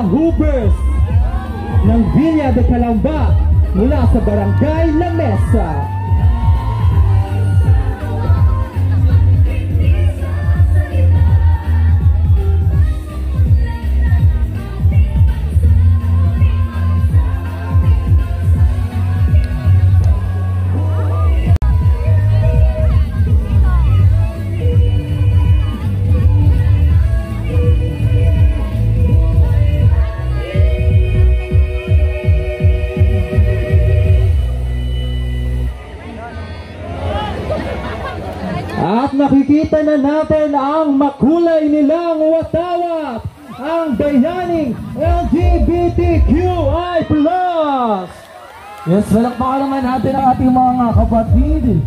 Hoopers ng Villa de Calamba mula sa Barangay La Mesa. At nakikita na natin ang makulay nilang watawat, ang bayaning LGBTQI+. Yes, palakpakan naman natin ang ating mga kapatid.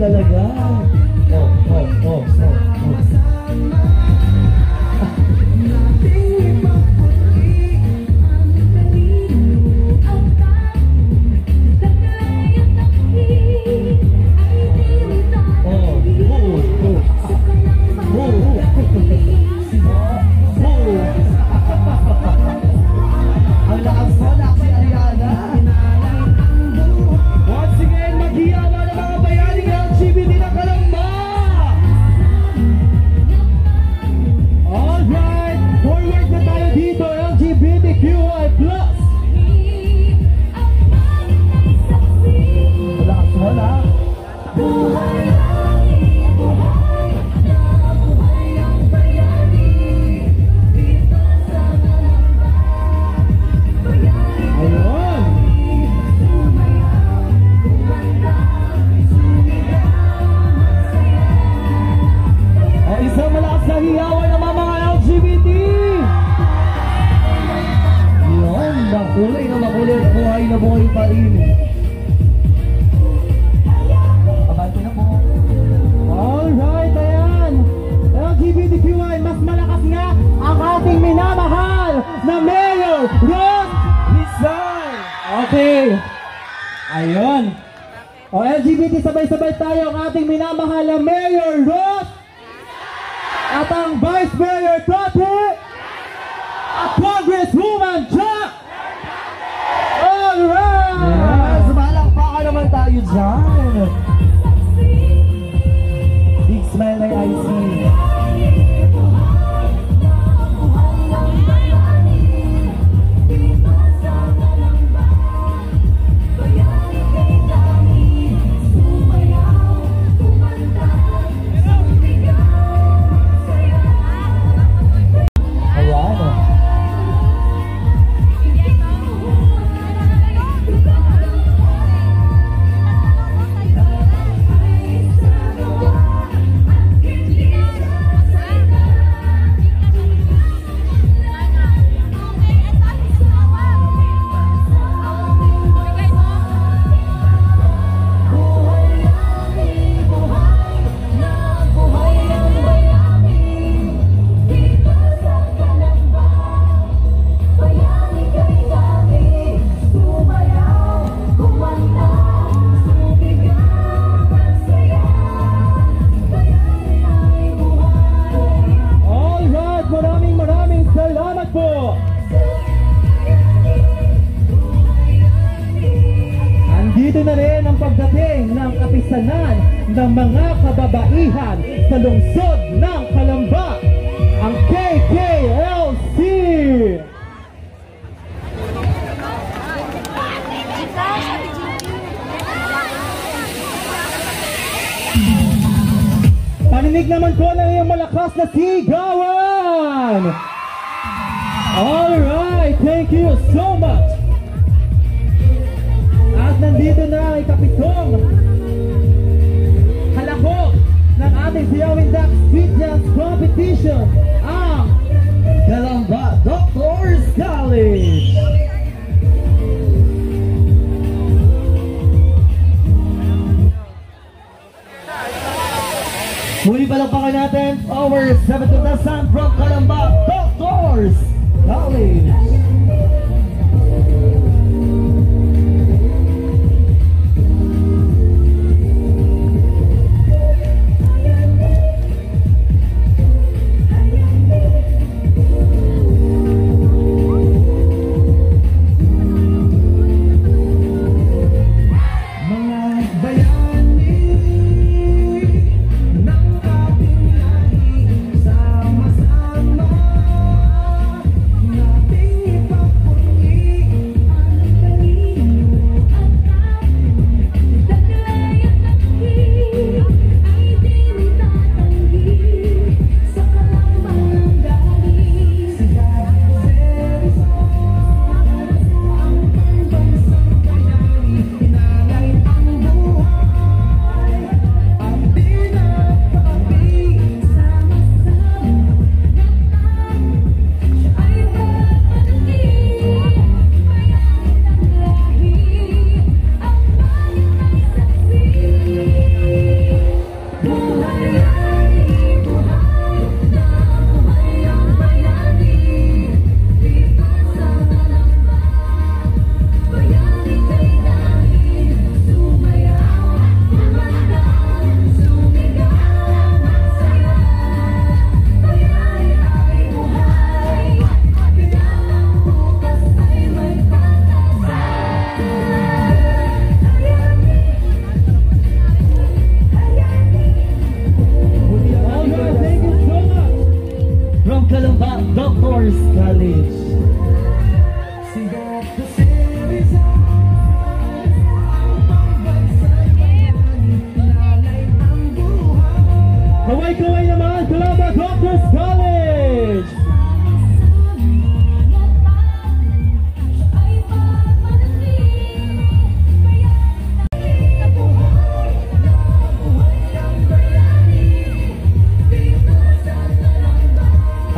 talaga. Oh. Ang lakas mo na si Ariana. Once again, maghiyaman ang mga bayaning LGBT na Kalamba! Alright, forward na tayo dito, LGBTQI+. Ang lakas mo na. Ayun! O isang malakas na hiyawan ng mga LGBT. Yun, makulay na makulit. Buhay na buhay pa rin. Abante na po. Alright, ayan! LGBTQI, mas malakas nga ang ating minamahal na Mayor Ron Rizal! Okay! Ayun! O LGBT, sabay-sabay tayo ang ating minamahal na Mayor Ron at ang Vice Mayor Toti at Congresswoman Jack! Alright! Yes, malakpakan naman tayo dyan. Big smile na IC. Ayan. Alright, maraming salamat po! Andito na rin ang pagdating ng kapisanan ng mga kababaihan sa lungsod ng Kalamba, ang KKLC! Paninig naman ko ng iyong malakas na sigawan! Alright, thank you so much! At nandito na ang ikapitong halako ng ating Siyawin Duck Street Dance Competition, ang Kalamba Doctors College. Muli palakpakan natin our 7th contestant from Kalamba Doctors College. Sama-sama nating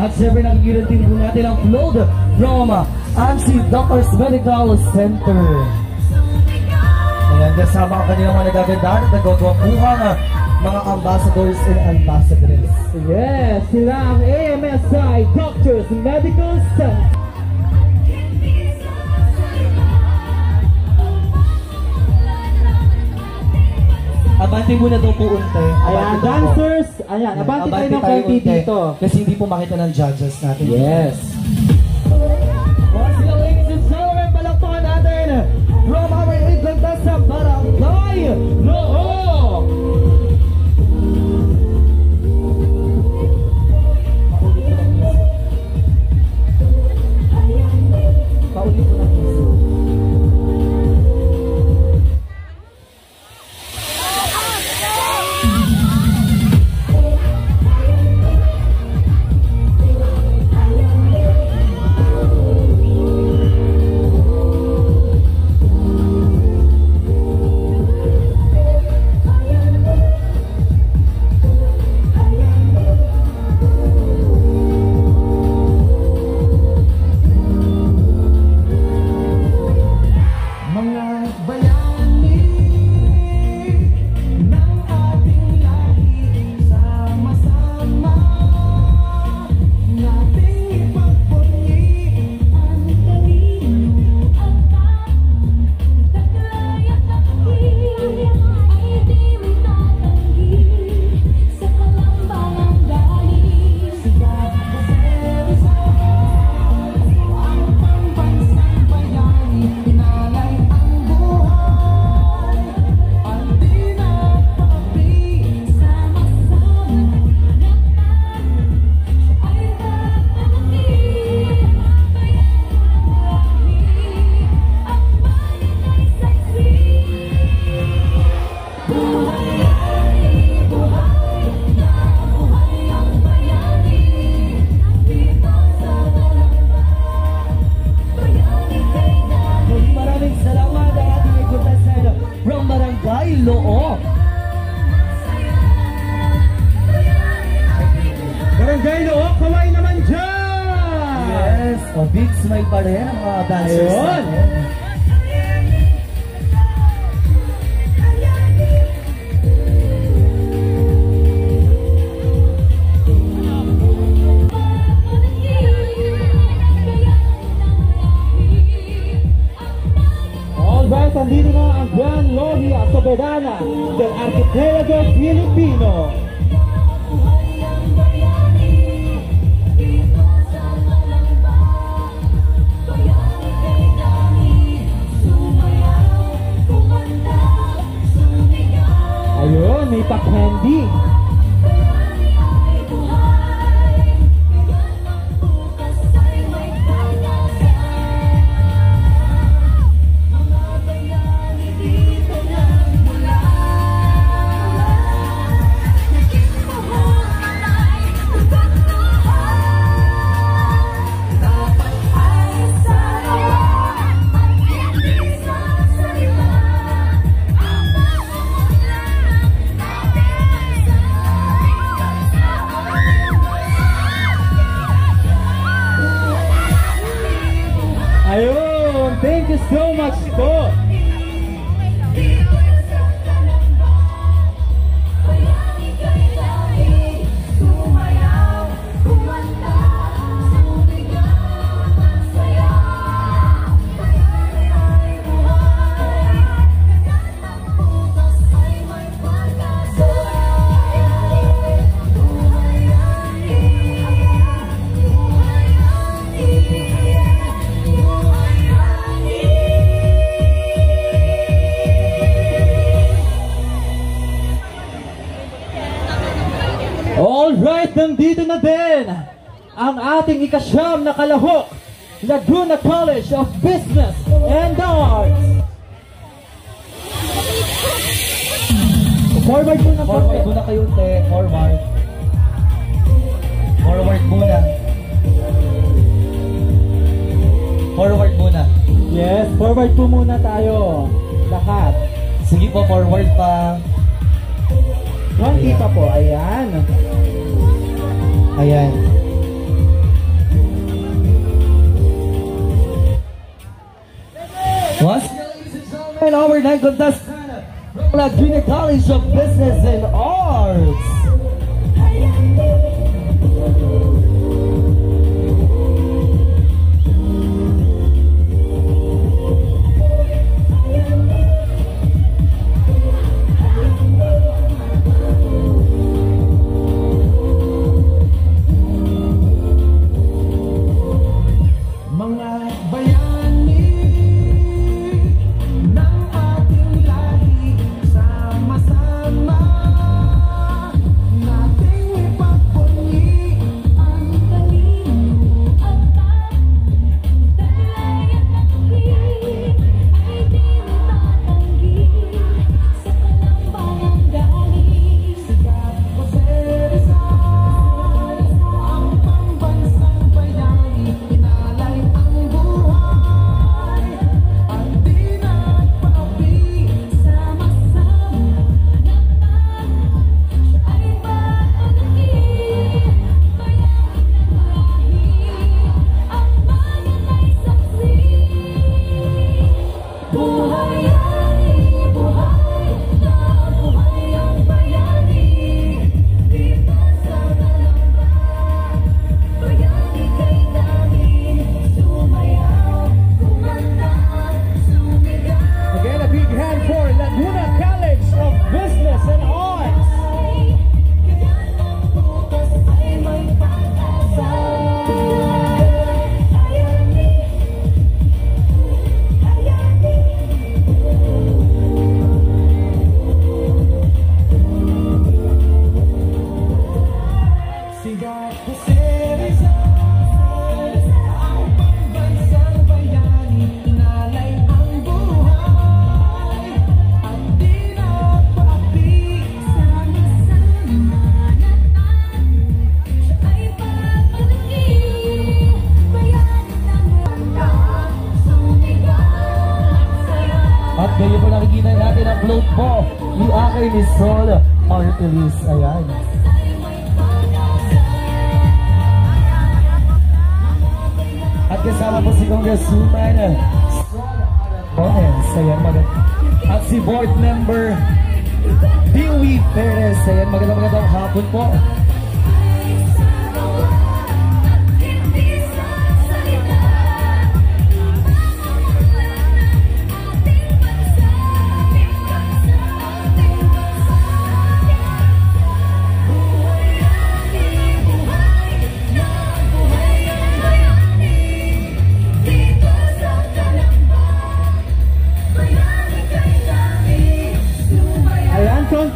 At siyempre nakikita din po natin ang float from ANSI Doctors Medical Center. Ayan, kasama ang kanilang mga nagagandaan at nagagwapuhang mga ambassadors and ambassadors. Yes, sila ang AMSI Doctors Medical Center. Abante muna daw po unti. Ayan, dancers, ayan, abante tayo ng konti dito. Kasi hindi po makita ng judges natin. Yes. Once again, ladies and gentlemen, palakpakan natin from our Iglesia sa Barangay Loo! Paulit po lang music. Barangay Loo, kaway naman dyan! Yes, big smile pa rin ang mga dancers Ayun. natin. Alright, andito na ang Gran Logia Soberana del Archipelago Filipino. Ayun, may pa-candy. Ayun, thank you so much po. Alright, nandito na din ang ating ikasyam na kalahok, Laguna College of Business and Arts. Forward muna, Forward muna kayo, te. Forward. Forward muna. Forward muna. Yes, forward po muna tayo. Lahat. Sige po, forward pa. Konti pa po, ayan. Ayan. 9 contestant from Laguna College of Business and Arts. Ngayon po nakikita natin ang float po ni Akay ni Sol Artelis. Ayan. At kasama po si Congresswoman Bones. Ayan, at si board member Dewey Perez. Ayan, magandang hapon po.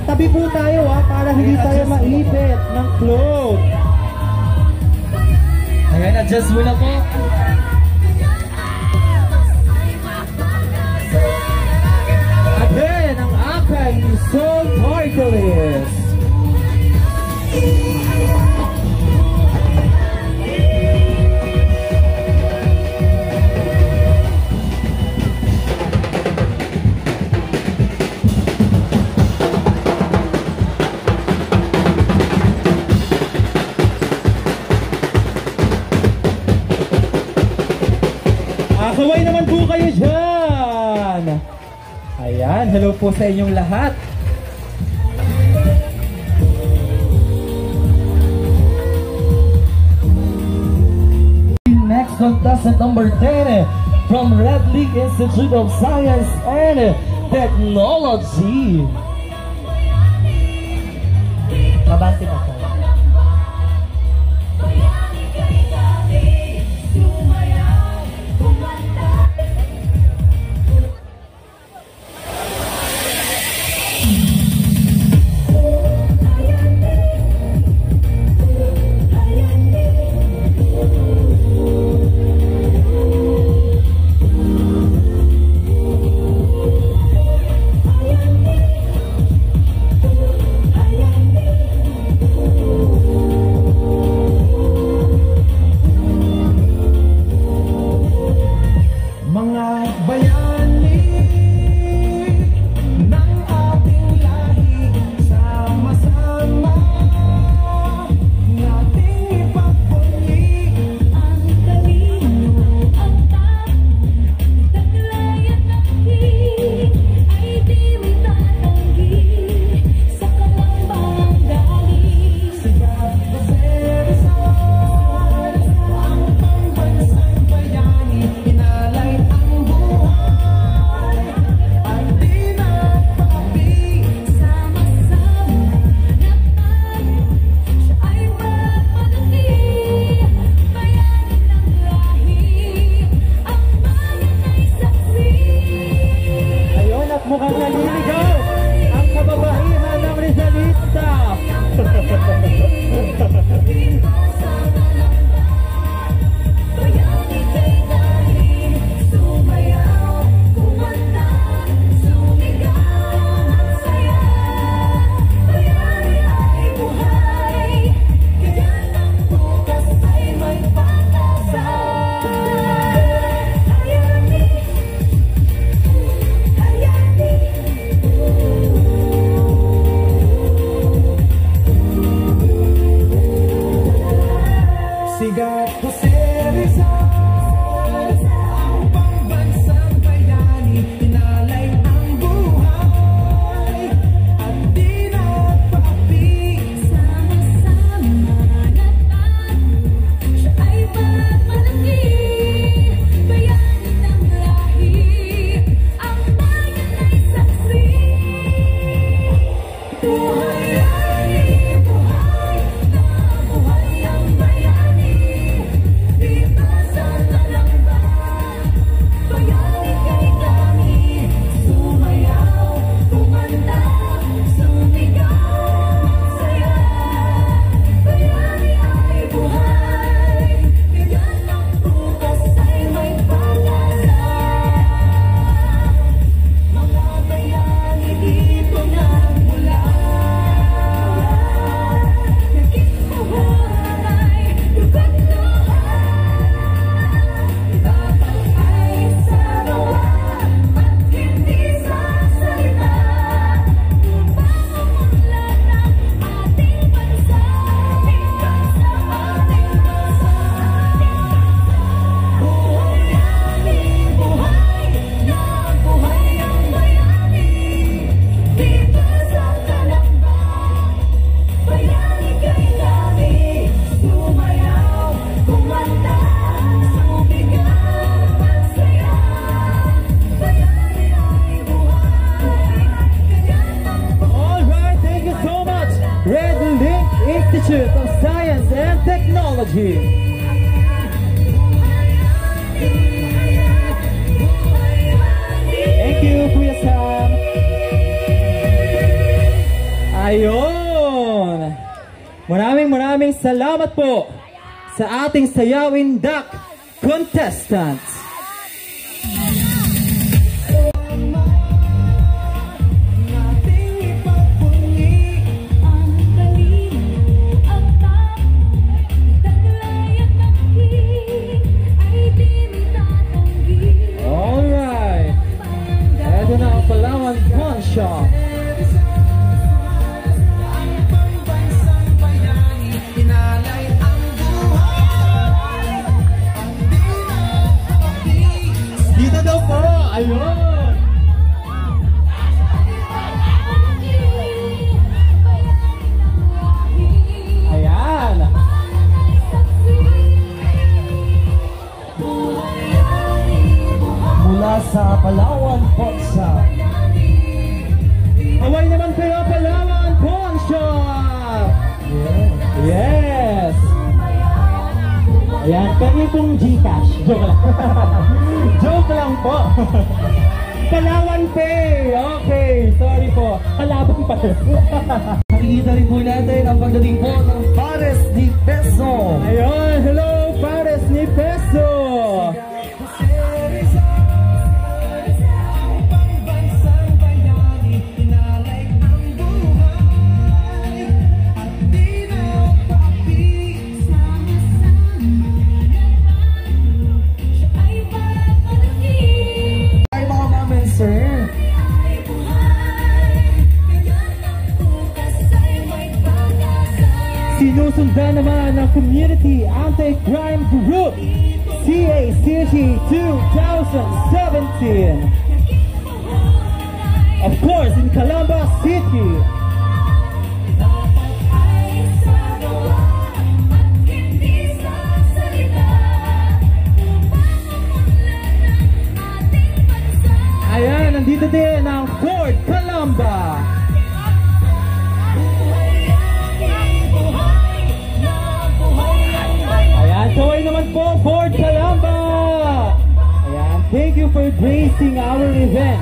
Tabi po tayo para hindi tayo maipit ng float. Ayan, adjust muna po. Again, ang Akay ni Sol Artelis. Kaway naman po kayo dyan! Ayan, hello po sa inyong lahat. Next contestant number 10 from Red League Institute of Science and Technology. Mabanti pa po. Science and Technology. Thank you, Kuya Sam. Ayun. Maraming salamat po sa ating Sayawin Duck contestants. Alright. Ito na ang Palawan Pawn Shop. Dito daw po, ayun. Ayan. Mula sa Palawan Pawn Shop. Away naman kayo, Palawan Pawn Shop. Yes. Ayan, kami pong Gcash. Joke lang. Joke lang po. Palawan Pay. Okay, sorry po. Palaban pa. Nakikita rin po natin ang pagdating po ng Pares ni Peso. Ayun, hello, Pares ni Peso. Sinusundan naman ng Community Anti-Crime Group CACG 2017. Of course, in Calamba City. Ayan, nandito din ang Ford Calamba. Kaway naman po, Ford Calamba! Ayan, thank you for gracing our event.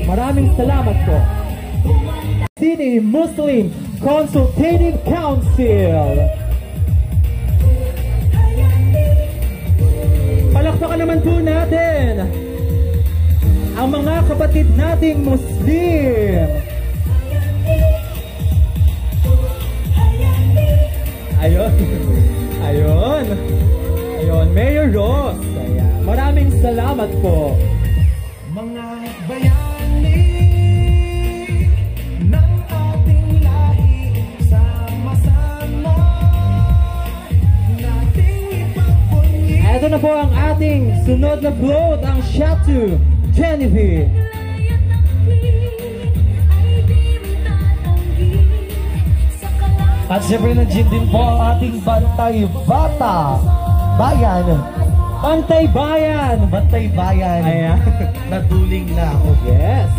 Maraming salamat po. City Muslim Consultative Council. Palakpakan naman po natin ang mga kapatid nating Muslim. Ayun. Ayun. Ayun, Mayor Ross. Ayan. Maraming salamat po. Mga bayani ng ating lahi, sama-sama nating ipagpunyi. Ito na po ang ating sunod na float, ang Chateau Genevieve. At syempre nandiyan din po ang ating Bantay Bata Bayan. Bantay Bayan. Bantay Bayan. Ayan. Naduling na ako. Yes.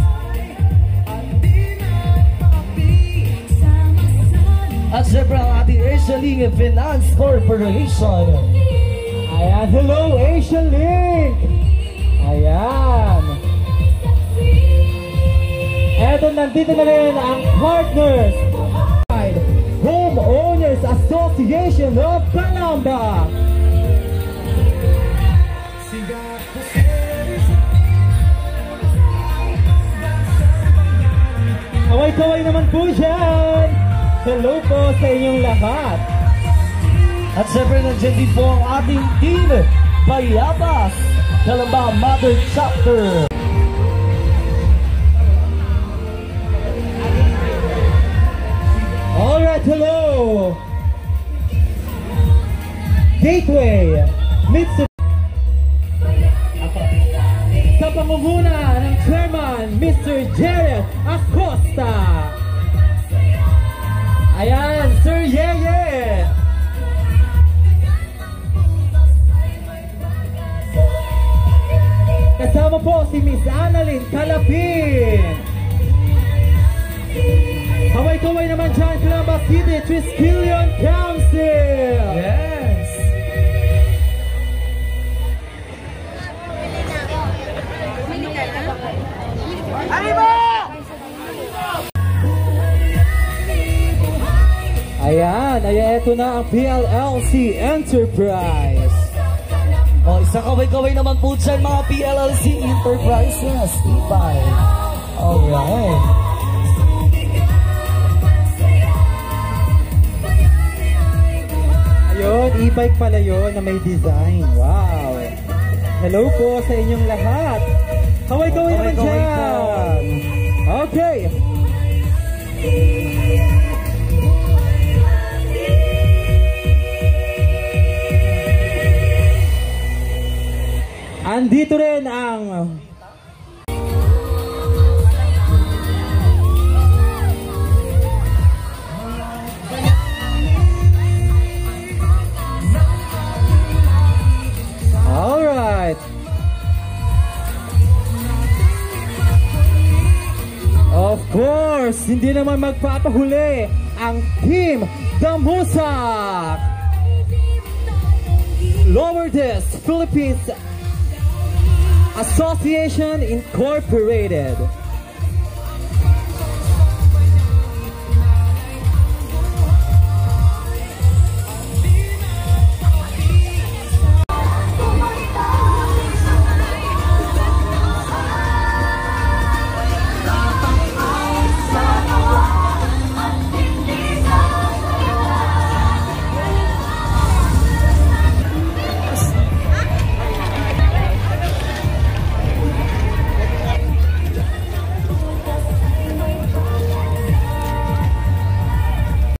At syempre ang ating Asialing Finance Corporation. Ayan. Hello, Asian Link. Ayan. Eto, nandito na rin ang partners. Homeowners Association of Calamba. Kaway-kaway naman po dyan. Hello po sa inyong lahat. At syempre nandiyan din po ang ating team Bayabas Calamba Mother Chapter. Alright, hello! Gateway Mitsubishi. Sa pamumuno ng Chairman Mr. Jared Acosta. Ayan, Sir Yeye. Kasama po si Miss Annalyn Calapin. Kaway-kaway naman dyan, Calamba City Triskelion Council. Yes! Ayan, eto na ang PLLC Enterprise. O, isang kaway-kaway naman po dyan mga PLLC Enterprises. Ibay. Alright. Ayun, e-bike pala yun na may design. Wow. Hello po sa inyong lahat. Kaway-kaway naman Kaway-kaway dyan. Okay. Andito rin ang alright. Of course, hindi naman magpapahuli ang Team Damusak. Lower This Philippines Association Incorporated.